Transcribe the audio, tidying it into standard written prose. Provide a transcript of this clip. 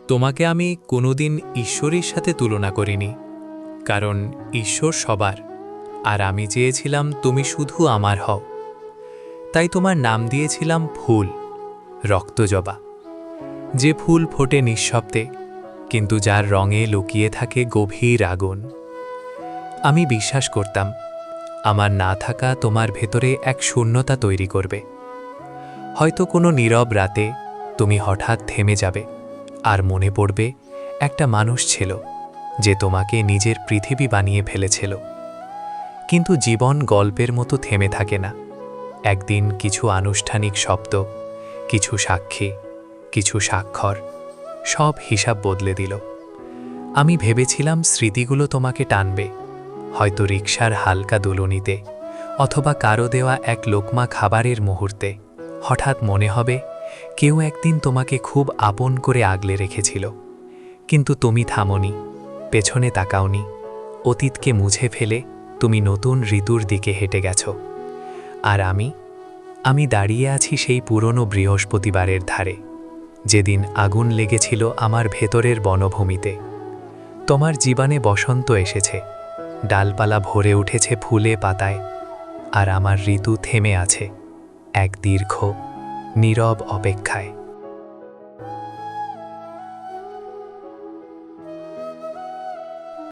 তোমাকে আমি কোনোদিন ঈশ্বরের সাথে তুলনা করিনি, কারণ ঈশ্বর সবার, আর আমি চেয়েছিলাম তুমি শুধু আমার হও। তাই তোমার নাম দিয়েছিলাম ফুল, রক্তজবা, যে ফুল ফোটে নিঃশব্দে, কিন্তু যার রঙে লুকিয়ে থাকে গভীর আগুন। আমি বিশ্বাস করতাম আমার না থাকা তোমার ভেতরে এক শূন্যতা তৈরি করবে। হয়তো কোনো নীরব রাতে তুমি হঠাৎ থেমে যাবে, আর মনে পড়বে একটা মানুষ ছিল যে তোমাকে নিজের পৃথিবী বানিয়ে ফেলেছিল। কিন্তু জীবন গল্পের মতো থেমে থাকে না। একদিন কিছু আনুষ্ঠানিক শব্দ, কিছু সাক্ষী, কিছু স্বাক্ষর, সব হিসাব বদলে দিল। আমি ভেবেছিলাম স্মৃতিগুলো তোমাকে টানবে, হয়তো রিকশার হালকা দুলুনিতে, অথবা কারো দেওয়া এক লোকমা খাবারের মুহূর্তে। হঠাৎ মনে হবে কেউ একদিন তোমাকে খুব আপন করে আগলে রেখেছিল। কিন্তু তুমি থামোনি, পেছনে তাকাওনি, অতীতকে মুছে ফেলে তুমি নতুন ঋতুর দিকে হেঁটে গেছ। আর আমি দাঁড়িয়ে আছি সেই পুরনো বৃহস্পতিবারের ধারে, যেদিন আগুন লেগেছিল আমার ভেতরের বনভূমিতে। তোমার জীবনে বসন্ত এসেছে, ডালপালা ভরে উঠেছে ফুলে পাতায়, আর আমার ঋতু থেমে আছে এক দীর্ঘ নীরব অপেক্ষায়।